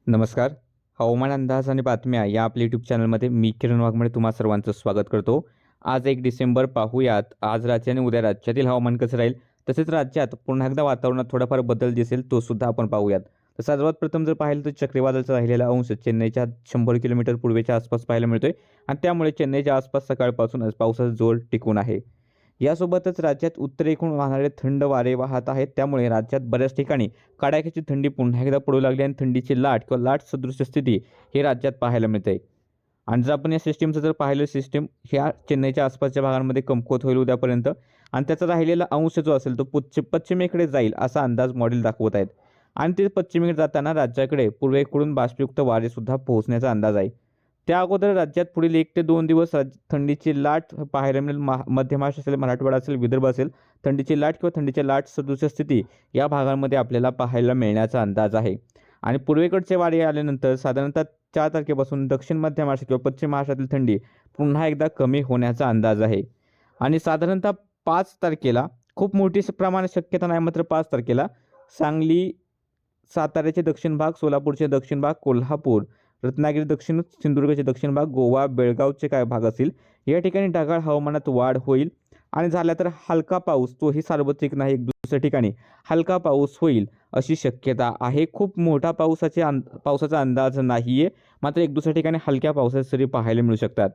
नमस्कार. हवामान अंदाज आणि बातम्या या आपल्या यूट्यूब चॅनलमध्ये मी किरण वाघमारे तुम्हा सर्वांचं स्वागत करतो. आज 1 डिसेंबर पाहूयात. आज राज्य आणि उद्या राज्यातील हवामान कसं राहील, तसेच राज्यात पुन्हा एकदा वातावरणात थोडाफार बदल दिसेल तो सुद्धा आपण पाहूयात. तर सर्वात प्रथम जर पाहिलं तर चक्रीवादळाचा राहिलेला अंश चेन्नईच्या 100 किलोमीटर पूर्वेच्या आसपास पाहायला मिळतोय आणि त्यामुळे चेन्नईच्या आसपास सकाळपासूनच पावसाचा जोर टिकून आहे. यासोबतच राज्यात उत्तरेकडून वाहणारे थंड वारे वाहत आहेत. त्यामुळे राज्यात बऱ्याच ठिकाणी कडाक्याची थंडी पुन्हा एकदा पडू लागली आणि थंडीची लाट किंवा लाट सदृश स्थिती हे राज्यात पाहायला मिळते. आणि जर आपण या सिस्टीमचं जर पाहिलं सिस्टीम ह्या चेन्नईच्या आसपासच्या भागांमध्ये कमकुवत होईल उद्यापर्यंत आणि त्याचा राहिलेला अंश जो असेल तो पश्चिमेकडे जाईल असा अंदाज मॉडेल दाखवत आहेत. आणि ते पश्चिमेकडे जाताना राज्याकडे पूर्वेकडून बाष्पयुक्त वारेसुद्धा पोहोचण्याचा अंदाज आहे. त्या अगोदर राज्यात पुढील 1 ते 2 दिवस थंडीची लाट पाहायला मिळेल. मध्य महाराष्ट्र असेल, मराठवाडा असेल, विदर्भ असेल, थंडीची लाट किंवा थंडीच्या लाट सदृश स्थिती या भागांमध्ये आपल्याला पाहायला मिळण्याचा अंदाज आहे. आणि पूर्वेकडचे वारे आल्यानंतर साधारणतः 4 तारखेपासून दक्षिण मध्य महाराष्ट्र किंवा पश्चिम महाराष्ट्रातील थंडी पुन्हा एकदा कमी होण्याचा अंदाज आहे. आणि साधारणतः 5 तारखेला खूप मोठी प्रमाणात शक्यता नाही, मात्र 5 तारखेला सांगली, साताऱ्याचे दक्षिण भाग, सोलापूरचे दक्षिण भाग, कोल्हापूर, रत्नागिरी दक्षिण, सिंधुदुर्गचे दक्षिण भाग, गोवा, बेळगावचे काय भाग असतील या ठिकाणी ढगाळ हवामानात वाढ होईल. आणि झाला तर हलका पाऊस, तोही सार्वत्रिक नाही, एक दुसऱ्या ठिकाणी हलका पाऊस होईल अशी शक्यता आहे. खूप मोठा पावसाचा अंदाज नाही आहे, मात्र एक दुसऱ्या ठिकाणी हलक्या पावसाचे सरी पाहायला मिळू शकतात.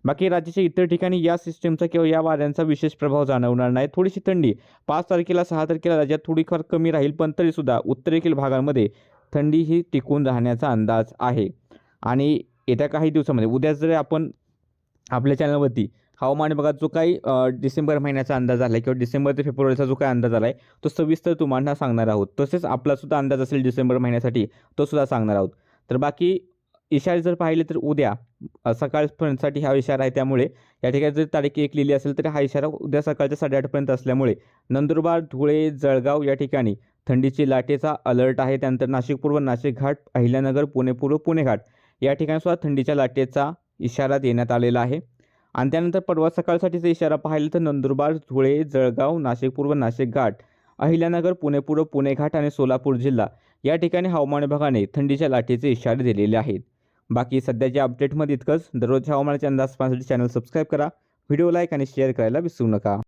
बाकी राज्याच्या इतर ठिकाणी या सिस्टीमचा किंवा या वाऱ्यांचा विशेष प्रभाव जाणवणार नाही. थोडीशी थंडी 5 तारखेला 6 तारखेला राज्यात थोडीफार कमी राहील, पण तरीसुद्धा उत्तरेकडील भागांमध्ये थंडी ही टिकून राहण्याचा अंदाज आहे. आणि येत्या काही दिवसामध्ये उद्या जर आपण आपल्या चॅनलवरती हवामान विभागात जो काही डिसेंबर महिन्याचा अंदाज आला आहे किंवा डिसेंबर ते फेब्रुवारीचा जो काही अंदाज आला आहे तो सविस्तर तुम्हाला सांगणार आहोत. तसेच आपलासुद्धा अंदाज असेल डिसेंबर महिन्यासाठी तो सुद्धा सांगणार आहोत. तर बाकी इशारे जर पाहिले तर उद्या सकाळपर्यंतसाठी हा इशारा आहे. त्यामुळे या ठिकाणी जर तारीख 1 लिहिली असेल तर हा इशारा उद्या सकाळच्या 8:30पर्यंत असल्यामुळे नंदुरबार, धुळे, जळगाव या ठिकाणी थंडीची लाटेचा अलर्ट आहे. त्यानंतर नाशिक पूर्व, नाशिक घाट, अहिल्यानगर, पुणे पूर्व, पुणे घाट या ठिकाणी सुद्धा थंडीच्या लाटेचा इशारा देण्यात आलेला आहे. आणि त्यानंतर परवा सकाळसाठीचा इशारा पाहिला तर नंदुरबार, धुळे, जळगाव, नाशिक पूर्व, नाशिक घाट, अहिल्यानगर, पुणे पूर्व, पुणे घाट आणि सोलापूर जिल्हा या ठिकाणी हवामान विभागाने थंडीच्या लाटेचे इशारे दिलेले आहेत. बाकी सध्याच्या अपडेटमध्ये इतकंच. दररोज हवामानाचे अंदाज पाहण्यासाठी चॅनल सबस्क्राईब करा, व्हिडिओ लाईक आणि शेअर करायला विसरू नका.